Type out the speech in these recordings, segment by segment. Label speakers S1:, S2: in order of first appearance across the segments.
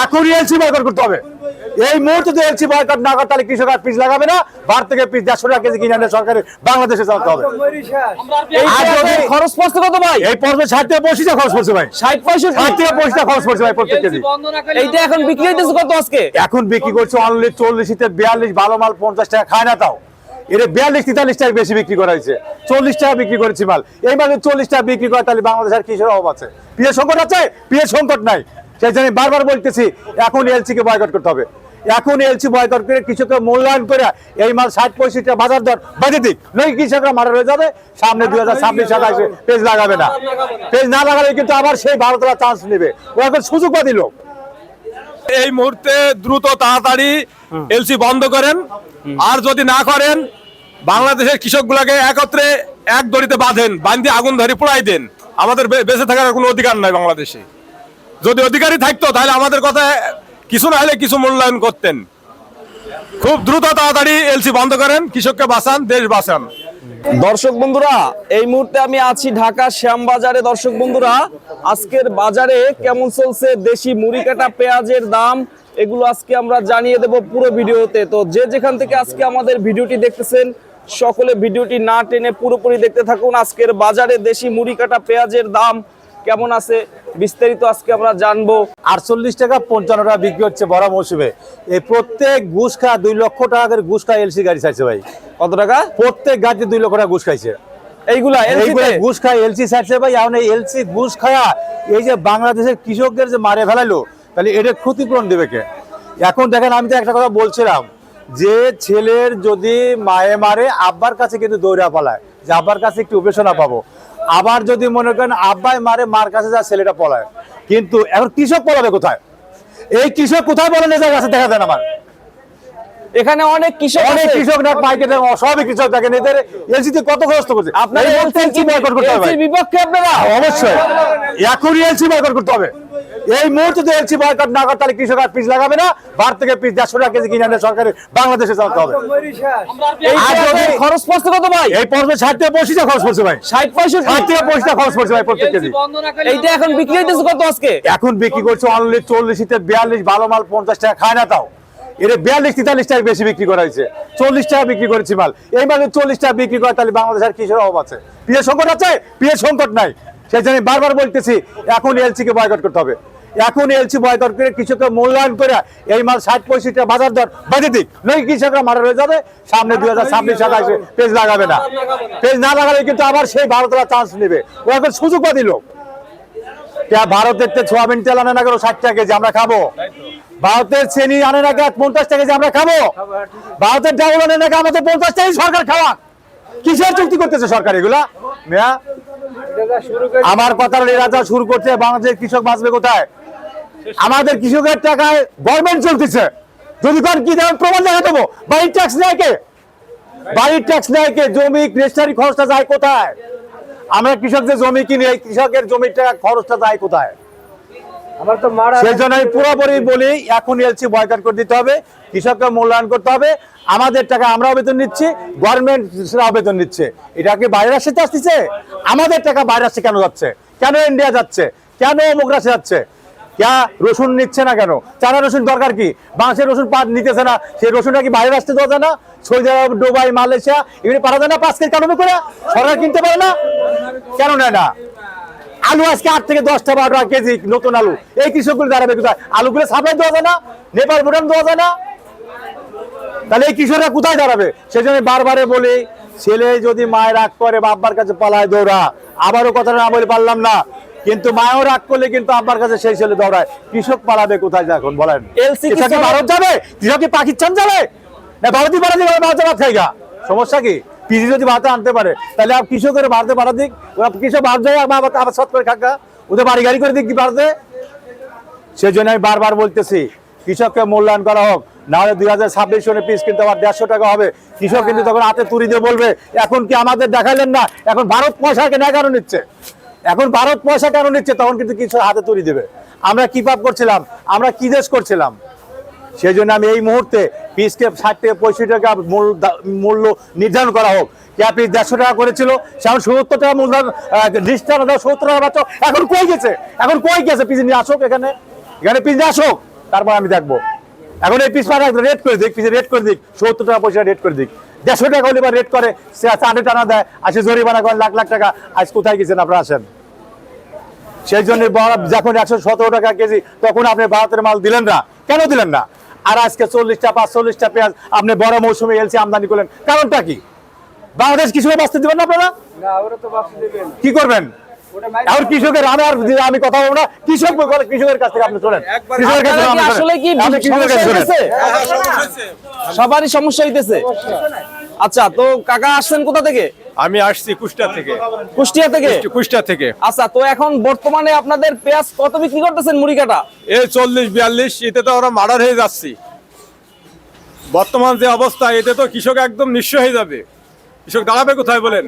S1: এখনই LC boycott করতে হবে। এই মুহূর্তে তো এলসি বয়কট না করে তাহলে কৃষক আর পিস লাগাবে না, ভারত থেকে পিস 150 টাকা কেজি কিনে আনলে সরকারের বাংলাদেশে চালাতে হবে।
S2: আর যদি খরচ পড়ছে কত ভাই?
S1: এই পর্বে 60 থেকে 85 টাকা খরচ পড়ছে ভাই,
S2: 60
S1: থেকে 85 টাকা খরচ পড়ছে ভাই প্রত্যেক কেজি।
S2: এইটা এখন বিক্রি হইতেছে কত আজকে?
S1: এখন বিক্রি করছে অনলি 40 থেকে 42, ভালো মাল 50 টাকা খায় না, তাও এটা 42-43 টাকা বেশি বিক্রি করা হয়েছে। 40 টাকা বিক্রি করেছি মাল, এই মালে 40 টাকা বিক্রি করে তাহলে বাংলাদেশের কিসের অভাব আছে? পিএস সংকট আছে? পিএস সংকট নাই, সেই জন্য বারবার বলতেছি এখন এলসি কে বয়কট করতে হবে। এখন এলসি বয়কট করে কৃষকের মূল্যায়ন করে এই মাল 60-65 টাকা বাজার দর বাজে দিক, নয় কৃষকরা মারা হয়ে যাবে। সামনে 2026-27 পেজ লাগাবে না, পেজ না লাগালে কিন্তু আবার সেই ভারতরা চান্স নেবে, ও এখন সুযোগ পা দিল।
S3: এই মুহূর্তে দ্রুত তাড়াতাড়ি এলসি বন্ধ করেন, আর যদি না করেন বাংলাদেশের কৃষকগুলোকে একত্রে এক দড়িতে বাঁধেন, বাঁধে আগুন ধরে পোড়াই দেন। আমাদের বেঁচে থাকার কোনো অধিকার নাই বাংলাদেশে। যদি অধিকারই থাকতো তাহলে আমাদের কথা কিছু না হলে কিছু মূল্যায়ন করতেন। খুব দ্রুত তাড়াতাড়ি এলসি বন্ধ করেন, কৃষককে বাঁচান, দেশ বাঁচান।
S2: দর্শক বন্ধুরা, এই মুহূর্তে আমি আছি ঢাকা শ্যামবাজারে। দর্শক বন্ধুরা, আজকের বাজারে কেমন চলছে দেশি মুড়ি কাটা পেঁয়াজের দাম, এগুলো আজকে আমরা জানিয়ে দেব পুরো ভিডিওতে। তো যে যেখান থেকে আজকে আমাদের ভিডিওটি দেখতেছেন সকলে ভিডিওটি না টেনে পুরোপুরি দেখতে থাকুন। আজকের বাজারে দেশি মুড়ি কাটা পেঁয়াজের দাম কেমন আছে বিস্তারিত আজকে আমরা জানবো।
S1: 48 টাকা 55 টাকা বিক্রি হচ্ছে বড় মৌসুমে। এই প্রত্যেক ঘুষ খা 2 লক্ষ টাকা করে ঘুষ খায় এলসি গাড়ি চাইছে ভাই।
S2: কত টাকা?
S1: প্রত্যেক গাড়িতে 2 লক্ষ টাকা ঘুষ খাইছে।
S2: এইগুলা
S1: ঘুষ খায় এলসি চাইছে ভাই। এখন এই এলসি ঘুষ খায়া এই যে বাংলাদেশের কৃষকদের যে মারে ফেলাইলো, তাহলে এটা ক্ষতিপূরণ দেবে কে? এখন দেখেন, আমি তো একটা কথা বলছিলাম যে ছেলের যদি মায়ে মারে আব্বার কাছে কিন্তু দৌড়া পালায় যে আব্বার কাছে একটু উপেক্ষা পাবো। আবার যদি মনে করেন আব্বাই মারে মার কাছে যা ছেলেটা পলায়, কিন্তু এখন কৃষক পলাবে কোথায়? এই কৃষক কোথায় বলেন কাছে দেখা দেন আমার
S2: এখানে অনেক কৃষক
S1: না পাইকে সবই কৃষক দেখেন, এদের এলসিতে কত খরচ করছে।
S2: আপনারা এলসি বয়কট করতে হবে, বিপক্ষে আপনারা?
S1: অবশ্যই এখনই এলসি বয়কট করতে হবে। এই মুহূর্তে তো এলসি বয়কট না করে তাহলে কৃষক আর পিস লাগাবে না, ভারত থেকে পিস 150 টাকা কেজি কিনে আনলে সরকারের বাংলাদেশে চালাতে হবে।
S2: আর যদি খরচ পড়ছে কত ভাই?
S1: এই পর্বে 60 থেকে 85 টাকা খরচ পড়ছে ভাই,
S2: 60
S1: থেকে 85 টাকা খরচ পড়ছে ভাই প্রত্যেক কেজি।
S2: এইটা এখন বিক্রি হইতেছে কত আজকে?
S1: এখন বিক্রি করছে অনলি 40 থেকে 42, ভালো মাল 50 টাকা খায় না, তাও এটা 42-43 টাকা বেশি বিক্রি করা হয়েছে। 40 টাকা বিক্রি করেছি মাল, এই মালে 40 টাকা বিক্রি করে তাহলে বাংলাদেশের কিসের অভাব আছে? পিএস সংকট আছে? পিএস সংকট নাই, সেই জন্য বারবার বলতেছি এখন এলসি কে বয়কট করতে হবে। এখন এলসি বয়কট করে কৃষকের মূল্যায়ন করে এই মাল 60-65 টাকা বাজার দর বাজে দিক, নয় কৃষকরা মারা হয়ে যাবে। সামনে 2026-27 পেজ লাগাবে না, পেজ না লাগালে কিন্তু আবার সেই ভারতরা চান্স নেবে, ও এখন সুযোগ পা দিল। ভারতের সোয়াবিন তেল আনে না কেন 60 টাকা কেজি, আমরা খাবো। ভারতের চেনি আনে না কেন 50 টাকা কেজি, আমরা খাবো। ভারতের ডাউল আনে না কেন আমাদের 50 টাকাই সরকার খাওয়া। কিসের চুক্তি করতেছে সরকার এগুলা? আমার কথা রাজা শুরু করছে, বাংলাদেশের কৃষক বাঁচবে কোথায়? আমাদের কৃষকের টাকায় গভর্নমেন্ট চলতেছে। যদি কোন কি দেন প্রমাণ দেখা দেবো। বাড়ির ট্যাক্স নেয় কে? বাড়ির ট্যাক্স নেয় কে? জমি রেজিস্ট্রি খরচটা যায় কোথায়? আমরা কৃষক যে জমি কিনি, এই কৃষকের জমির টাকা খরচটা যায় কোথায়? সেই জন্য আমি পুরোপুরি বলি এখন এলসি বয়কট করে দিতে হবে, কৃষককে মূল্যায়ন করতে হবে। আমাদের টাকা আমরাও বেতন নিচ্ছি, গভর্নমেন্টরাও বেতন নিচ্ছে। এটা কি বাইরের রাষ্ট্রে আসতেছে? আমাদের টাকা বাইরের রাষ্ট্রে কেন যাচ্ছে? কেন ইন্ডিয়া যাচ্ছে? কেন অমুক রাষ্ট্রে যাচ্ছে? রসুন নিচ্ছে না কেন? চায়না রসুন দরকার কি? বাংলাদেশের রসুন নিতেছে না, সেই রসুনটা কি বাইরের রাষ্ট্রে দেওয়া যায় না? সৌদি আরব, দুবাই, মালয়েশিয়া এগুলি পারা যায় না? 5 কেজি কেন করে সরকার কিনতে পারে না? কেন নেয় না? আলু আজকে 8 থেকে 10 টাকা 12 টাকা কেজি নতুন আলু, এই কৃষকগুলো দাঁড়াবে কোথায়? আলুগুলো সাপ্লাই দেওয়া যায় না? নেপাল, ভুটান দেওয়া যায় না? তাহলে এই কৃষকরা কোথায় দাঁড়াবে? সেই জন্য বারবারে বলি, ছেলে যদি মায়ের রাগ করে বাবার কাছে পালায় দৌড়া। আবারও কথা না বলে পারলাম না, কিন্তু মায়েও রাগ করলে কিন্তু আব্বার কাছে সেই ছেলে দৌড়ায়। কৃষক পালাবে কোথায় এখন বলেন? ভারত যাবে? কৃষক কি পাকিস্তান যাবে না? ভারতই পালা দিবে, ভারতে ভাত খাইগা। সমস্যা কি? পিজি যদি ভারতে আনতে পারে তাহলে কৃষকের ভারতে পাঠা দিক, ওরা কৃষক ভারত যায় আবার সৎ করে খাকা, ওদের বাড়ি গাড়ি করে দিক কি ভারতে। সেই জন্য আমি বারবার বলতেছি কৃষককে মূল্যায়ন করা হোক, না হলে 2026 সনে পিস কিন্তু আবার 150 টাকা হবে। কৃষক কিন্তু তখন হাতে তুড়ি দিয়ে বলবে এখন কি আমাদের দেখাইলেন না? এখন ভারত পয়সা কেন নিচ্ছে? এখন ভারত পয়সা কেন নিচ্ছে? তখন কিন্তু কিছু হাতে তুড়ি দেবে। আমরা কি পাপ করছিলাম? আমরা কি দেশ করছিলাম? সেই জন্য আমি এই মুহূর্তে পিসকে 60 থেকে 65 টাকা মূল্য নির্ধারণ করা হোক। পিস 150 টাকা করেছিল, সেমন 70 টাকা মূল্য 70 টাকা বাচ্চা। এখন কই গেছে? এখন কই গেছে? পিস নিয়ে আসুক, এখানে পিস নিয়ে আসুক। তারপর আমি দেখবো। এখন এই পিস পাটা রেট করে দিক, পিসে রেট করে দিক 70 টাকা পয়সা রেট করে দিক, 150 টাকা হলে রেট করে, সে চাটে টানা দেয়, আসে জরিমানা করেন লাখ লাখ টাকা। আজ কোথায় গেছেন আপনারা আসেন? সেই জন্য যখন 117 টাকা কেজি তখন আপনি ভারতের মাল দিলেন না, কেন দিলেন না? আর আজকে 40টা 45টা পেঁয়াজ আপনি বড় মৌসুমে এলসি আমদানি করলেন, কারণটা কি? বাংলাদেশ কৃষকের বাঁচতে দিবেন না আপনারা? কি করবেন এখন কৃষকের? আমি কথা বলবো না, কৃষকের কাছ থেকে আপনি শোনেন, কৃষকের কাছ থেকে আপনি শোনেন।
S2: আসলে কি
S1: আপনি কৃষকের কাছে শোনেন।
S2: সবারই সমস্যা হইতেছে। আচ্ছা, তো কাকা আসছেন কোথা থেকে?
S3: আমি আসছি কুষ্টিয়া থেকে।
S2: কুষ্টিয়া থেকে?
S3: কুষ্টিয়া থেকে।
S2: আচ্ছা, তো এখন বর্তমানে আপনাদের পেঁয়াজ কত বিক্রি করতেছেন মুড়ি কাটা?
S3: এই 40-42, এতে তো আমরা মার্ডার হয়ে যাচ্ছি। বর্তমান যে অবস্থা, এতে তো কৃষক একদম নিঃস্ব হয়ে যাবে। কৃষক দাঁড়াবে কোথায় বলেন?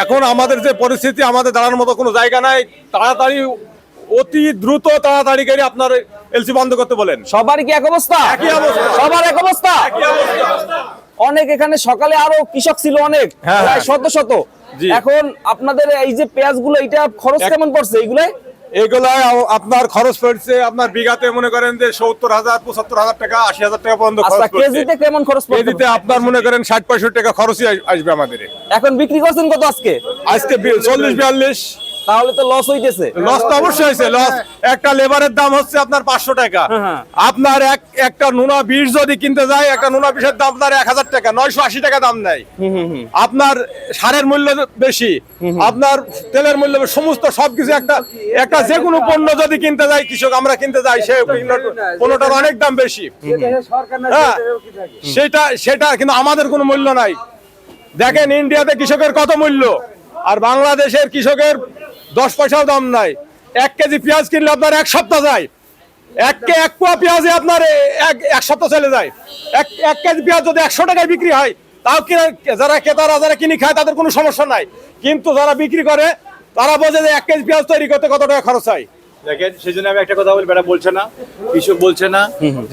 S3: এখন আমাদের যে পরিস্থিতি, আমাদের দাঁড়ানোর মতো কোনো জায়গা নাই। তাড়াতাড়ি, অতি দ্রুত তাড়াতাড়ি করে আপনার এলসি বন্ধ করতে বলেন।
S2: সবারই কি এক অবস্থা?
S3: একই অবস্থা।
S2: সবার এক অবস্থা? অনেক এখানে সকালে আরো কৃষক ছিল অনেক,
S3: হ্যাঁ,
S2: প্রায় শত শত।
S3: জি।
S2: এখন আপনাদের এই যে পেঁয়াজ গুলো, এটা খরচ কেমন পড়ছে এইগুলো?
S3: এগুলাই আপনার খরচ পড়ছে, আপনার বিঘাতে মনে করেন যে 70,000, 75,000 টাকা, 80,000 টাকা পর্যন্ত খরচ
S2: আচ্ছা,
S3: পড়ছে।
S2: কেজিতে কেমন খরচ পড়ছে?
S3: কেজিতে আপনার মনে করেন 60-65 টাকা খরচই আসবে আমাদের।
S2: এখন বিক্রি করছেন কত আজকে?
S3: আজকে 40-42।
S2: তাহলে তো লস হইতেছে।
S3: লস তো অবশ্যই হয়েছে। লস, একটা লেবারের দাম হচ্ছে আপনার 500 টাকা।
S2: হ্যাঁ।
S3: আপনার একটা নুনা বিষ যদি কিনতে যায়, একটা নুনা বিষের দাম আপনার 1000 টাকা, 980 টাকা দাম নেয়। আপনার সারের মূল্য বেশি, আপনার তেলের মূল্য বেশি, সমস্ত সবকিছু একটা যে কোনো পণ্য যদি কিনতে যায় কৃষক, আমরা কিনতে যাই, সে পণ্যটার অনেক দাম বেশি। হ্যাঁ, সেটা কিন্তু আমাদের কোনো মূল্য নাই। দেখেন ইন্ডিয়াতে কৃষকের কত মূল্য, আর বাংলাদেশের কৃষকের 10 পয়সাও দাম নাই। 1 কেজি পেঁয়াজ কিনলে আপনার 1 সপ্তাহ যায়। এক পোয়া পেঁয়াজে আপনার এক সপ্তাহ চলে যায়। এক কেজি পেঁয়াজ যদি 100 টাকায় বিক্রি হয়, তাও কিনা যারা ক্রেতারা যারা কিনে খায় তাদের কোনো সমস্যা নাই, কিন্তু যারা বিক্রি করে তারা বোঝে যে 1 কেজি পেঁয়াজ তৈরি করতে কত টাকা খরচ হয়।
S1: দেখেন, সেই জন্য আমি একটা কথা বলি, বেটা বলছে না, কৃষক বলছে না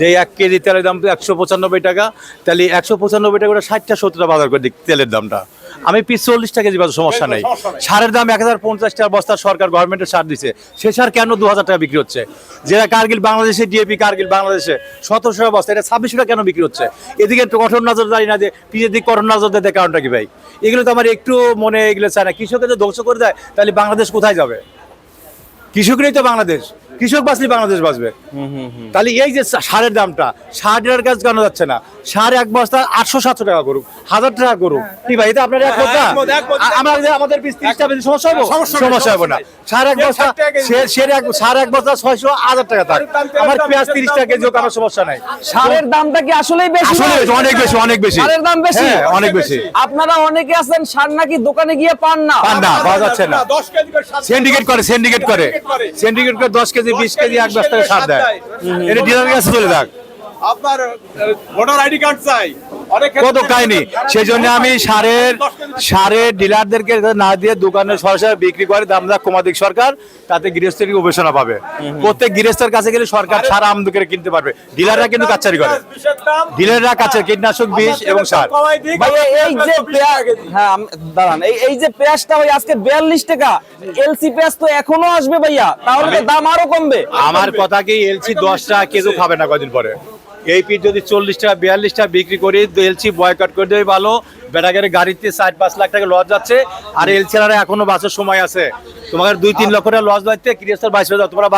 S1: যে 1 কেজি তেলের দাম তো 195 টাকা, তাহলে 195 টাকা করে 60টা 70টা বাজার করে দিক তেলের দামটা। আমি পিস 40 টাকা কেজি বাজার, সমস্যা নেই। সারের দাম 1050 টাকা বস্তা, সরকার গভর্নমেন্টের সার দিচ্ছে, সে সার কেন 2000 টাকা বিক্রি হচ্ছে? যেটা কার্গিল বাংলাদেশে, ডিএপি কার্গিল বাংলাদেশে 1700 টাকা বস্তা, এটা 2600 টাকা কেন বিক্রি হচ্ছে? এদিকে একটু কঠোর নজরদারি না দিয়ে পিছের দিকে কঠোর নজর দেয়, কারণটা কি ভাই? এগুলো তো আমার একটু মনে এগুলো চায় না। কৃষকের যদি ধ্বংস করে দেয়, তাহলে বাংলাদেশ কোথায় যাবে? কৃষকরাই তো বাংলাদেশ, কৃষক বাঁচলে বাংলাদেশ বাঁচবে। তাহলে এই যে সারের দামটা, সারের কাজ কেন যাচ্ছে না? সার এক বস্তা 800-700 টাকা করুক, 1000 টাকা করুক, কি ভাই? এটা আপনার একমত না? আমাদের 30টা বেশি সমস্যা হবে? সমস্যা হবে না। সার এক বস্তা, সার এক বস্তা 600-1000 টাকা থাক, আমার পেঁয়াজ 30 টাকা কেজি হোক, আমার সমস্যা নাই।
S2: সারের দামটা কি আসলেই বেশি?
S1: অনেক বেশি, অনেক বেশি।
S2: সারের দাম বেশি?
S1: হ্যাঁ, অনেক বেশি।
S2: আপনারা অনেকে আছেন সার নাকি দোকানে গিয়ে পান না,
S1: পাওয়া যাচ্ছে না।
S3: 10 কেজি করে
S1: সিন্ডিকেট করে 10 কেজি 20 কেজি এক বস্তা সার দেয়, এটা ডিলারের কাছে চলে যাক।
S3: আপনার ভোটার আইডি কার্ড চাই, অনেক
S1: কত কাহিনী। সেই জন্য আমি সারের ডিলারদেরকে না দিয়ে দোকানে সরাসরি বিক্রি করে দাম কমা দিক সরকার, তাতে গৃহস্থের গবেষণা পাবে। প্রত্যেক গৃহস্থের কাছে গেলে সরকার সার আমদানি করে কিনতে পারবে, ডিলাররা কিন্তু কাচ্চারি করে। ডিলাররা কাচ্চারি, কীটনাশক বিষ এবং সার।
S2: ভাই এই যে হ্যাঁ দাঁড়ান, এই যে পেঁয়াজটা ভাই আজকে 42 টাকা, এলসি পেঁয়াজ তো এখনো আসবে ভাইয়া, তাহলে তো দাম আরো কমবে।
S1: আমার কথা কি, এলসি 10 টাকা কেজি খাবে না কদিন পরে। এই পিস যদি 40 টাকা 42 টাকা বিক্রি করি, এলসি বয়কট করে দেবে ভালো। বেটাগের গাড়িতে 4-5 লাখ টাকা লস যাচ্ছে, আর এলসিরা এখনো বাঁচার সময় আছে। তোমাদের 2-3 লক্ষ টাকা লস যাচ্ছে, গৃহস্থের 22 হাজার। তোমরা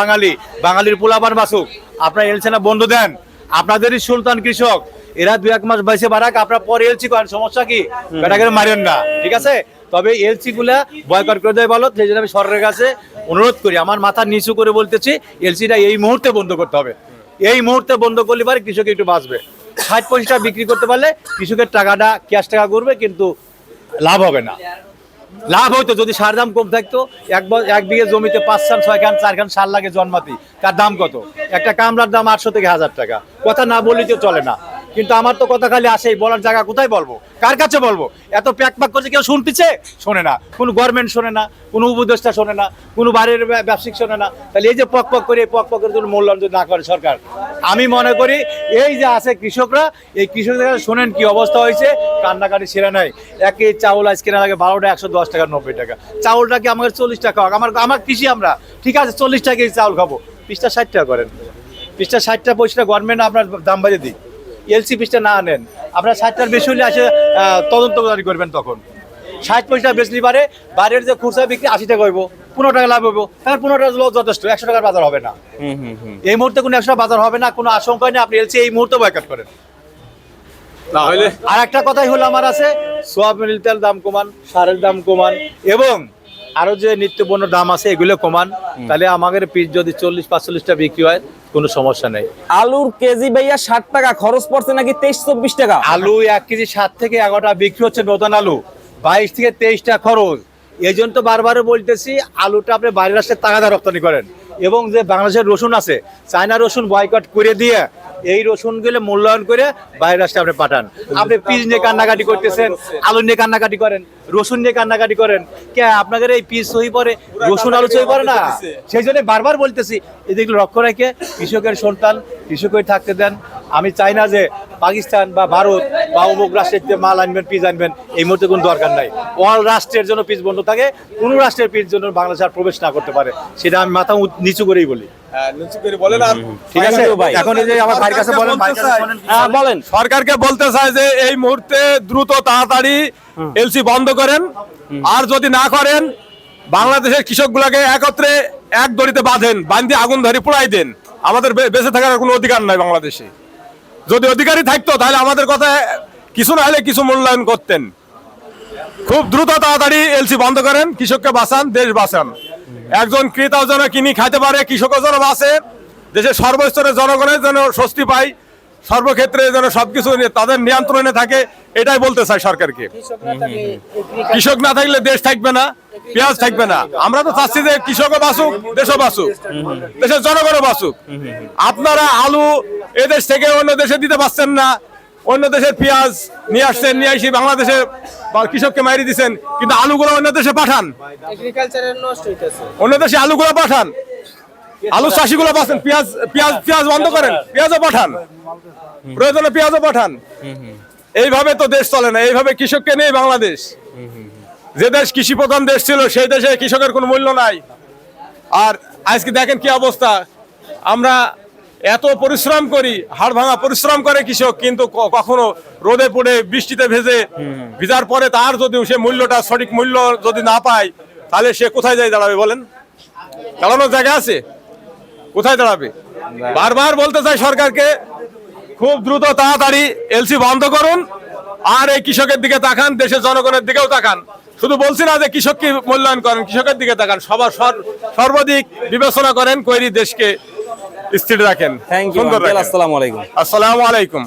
S1: বাঙালির পোলাপান বাঁচুক, আপনার এলসিনা বন্ধ দেন। আপনাদেরই সুলতান কৃষক, এরা 2-1 মাস বাইসে বাড়াক, আপনার পরে এলসি করেন, সমস্যা কি? বেটাগের মারেন না, ঠিক আছে? তবে এলসি গুলা বয়কট করে দেয় ভালো। সেই জন্য আমি সরকারের কাছে অনুরোধ করি, আমার মাথা নিচু করে বলতেছি, এলসিটা এই মুহূর্তে বন্ধ করতে হবে। এই মুহূর্তে বন্ধ করলে পারে কৃষক একটু বাঁচবে। 60-65 টাকা বিক্রি করতে পারলে কৃষকের টাকাটা ক্যাশ টাকা করবে, কিন্তু লাভ হবে না। লাভ হইতো যদি সার দাম কম থাকতো। এক বিঘে জমিতে 5 খান 6 খান 4 খান সার লাগে জন্মাতি, তার দাম কত? একটা কামলার দাম 800 থেকে 1000 টাকা। কথা না বললে তো চলে না, কিন্তু আমার তো কথা খালি আসেই, বলার জায়গা কোথায় বলবো, কার কাছে বলবো? এত প্যাক করছে, কেউ শুনতেছে? শোনে না, কোনো গভর্নমেন্ট শোনে না, কোনো উপদেষ্টা শোনে না, কোনো বাড়ির ব্যবসায়িক শোনে না। তাহলে এই যে পক করে মূল্যায়ন যদি না করে সরকার, আমি মনে করি এই যে আছে কৃষকরা, এই কৃষকদের শোনেন কি অবস্থা হয়েছে, কান্নাকাটি সেরে নাই। এক কেজি চাউল আজ কেনা লাগে 12 টাকা, 110 টাকা 90 টাকা। চাউলটা কি আমাদের 40 টাকা হোক, আমার কৃষি, আমরা ঠিক আছে 40 টাকা কেজি চাউল খাবো,
S4: পিসটা 60 টাকা করেন, পিসটা 60 টাকা, পয়সাটা গভর্নমেন্ট আপনার দাম বাড়িয়ে দিই। এলসি পিসটা না আনেন, আপনার 60 টাকার বেশি হলে আসে তদন্তকারী করবেন, তখন 60 পয়সা বেচলি পারে, বাইরের যে খুচরা বিক্রি 80 টাকা হইব, 15 টাকা লাভ হইব, তাহলে 15 টাকা যথেষ্ট, 100 টাকার বাজার হবে না। এই মুহূর্তে কোনো 100 বাজার হবে না, কোনো আশঙ্কা নেই। আপনি এলসি এই মুহূর্তে বয়কট করেন।
S3: না হলে
S4: আর একটা কথাই হলো আমার আছে, সোয়াবিন তেল দাম কমান, সারের দাম কমান, এবং আরো যে নিত্য পণ্যের দাম আছে এগুলো কমান, তাহলে আমাদের পিস যদি 40-45টা বিক্রি হয় কোনো সমস্যা নেই।
S2: আলুর কেজি ভাইয়া 60 টাকা, খরচ পড়ছে নাকি 23-24 টাকা।
S4: আলু 1 কেজি 7 থেকে 11টা বিক্রি হচ্ছে, নতুন আলু 22 থেকে 23টা খরচ। এই জন্য তো বারবার বলতেছি আলুটা আপনি বাইরের রাষ্ট্রের টাকা দিয়ে রপ্তানি করেন, এবং যে বাংলাদেশের রসুন আছে, চায়না রসুন বয়কট করে দিয়ে এই রসুন গুলো মূল্যায়ন করে বাইরের রাষ্ট্রে আপনি পাঠান। আপনি পিস নিয়ে কান্নাকাটি করতেছেন, আলু নিয়ে কান্নাকাটি করেন, রসুন নিয়ে কান্নাকাটি করেন, কে আপনাদের এই পিস সহি পরে, রসুন আলু সহি পরে না। সেই জন্য বারবার বলতেছি এদিকে লক্ষ্য রেখে কৃষকের সন্তান কৃষকের থাকতে দেন। আমি চাই না যে পাকিস্তান বা ভারত বা অমুক রাষ্ট্রের মাল আনবেন, পিস আনবেন, এই মুহূর্তে কোনো দরকার নাই। অল রাষ্ট্রের জন্য পিস বন্ধ থাকে, কোনো রাষ্ট্রের পিস জন্য বাংলাদেশ আর প্রবেশ না করতে পারে, সেটা আমি মাথা নিচু করেই বলি।
S1: ঠিক আছে
S2: ভাই।
S1: এখন এই যে আমার ভাইয়ের কাছে বলেন, ভাইয়ের কাছে শোনেন।
S2: হ্যাঁ বলেন।
S3: সরকারকে বলতে চাই যে এই মুহূর্তে দ্রুত তাড়াতাড়ি এলসি বন্ধ করেন, আর যদি না করেন বাংলাদেশের কৃষকগুলোকে একত্রে এক দড়িতে বাঁধেন, বাঁধে আগুন ধরে পোড়াই দেন। আমাদের বেঁচে থাকার কোনো অধিকার নাই বাংলাদেশে। যদি অধিকারই থাকতো তাহলে আমাদের কথা কিছু না হলে কিছু মূল্যায়ন করতেন। খুব দ্রুত তাড়াতাড়ি এলসি বন্ধ করেন, কৃষককে বাঁচান, দেশ বাঁচান। একজন ক্রেতাও যেন কিনি খাইতে পারে, কৃষকও যেন বাঁচে, দেশের সর্বস্তরের জনগণের যেন স্বস্তি পায়, সর্বক্ষেত্রে যেন সবকিছু তাদের নিয়ন্ত্রণে থাকে, এটাই বলতে চাই সরকারকে। কৃষক না থাকলে দেশ থাকবে না, পেঁয়াজ থাকবে না। আমরা তো চাচ্ছি যে কৃষকও বাঁচুক, দেশও বাঁচুক, দেশের জনগণও বাঁচুক। আপনারা আলু এদেশ থেকে অন্য দেশে দিতে পারছেন না, অন্য দেশের পেঁয়াজ নিয়ে আসছেন, নিয়ে এসে বাংলাদেশে কৃষককে মারি দিচ্ছেন, কিন্তু আলুগুলো অন্য দেশে পাঠান, অন্য দেশে আলুগুলো পাঠান, আলু চাষিগুলো পাচ্ছেন, পেঁয়াজ পেঁয়াজ পেঁয়াজ বন্ধ করেন, পেঁয়াজও পাঠান, প্রয়োজনে পেঁয়াজও পাঠান। এইভাবে তো দেশ চলে না, এইভাবে কৃষককে নেই বাংলাদেশ। যে দেশ কৃষি প্রধান দেশ ছিল সেই দেশে কৃষকের কোনো মূল্য নাই। আর আজকে দেখেন কি অবস্থা, আমরা এত পরিশ্রম করি, হাড় ভাঙা পরিশ্রম করে কৃষক, কিন্তু কখনো রোদে পড়ে বৃষ্টিতে ভিজার পরে তার যদি সে মূল্যটা সঠিক মূল্য যদি না পায়, তাহলে সে কোথায় যায় দাঁড়াবে বলেন? দাঁড়ানোর জায়গা আছে? কোথায় দাঁড়াবে? বারবার বলতে চাই সরকারকে খুব দ্রুত তাড়াতাড়ি এলসি বন্ধ করুন, আর এই কৃষকের দিকে তাকান, দেশের জনগণের দিকেও তাকান। শুধু বলছি না যে কৃষককে মূল্যায়ন করেন, কৃষকের দিকে তাকান, সবার সর্বাধিক বিবেচনা করেন, কৈরি দেশকে স্থির রাখেন,
S2: থ্যাংক ইউ।
S3: সুন্দর রাখেন।
S2: আসসালামু আলাইকুম।
S3: আসসালামু আলাইকুম।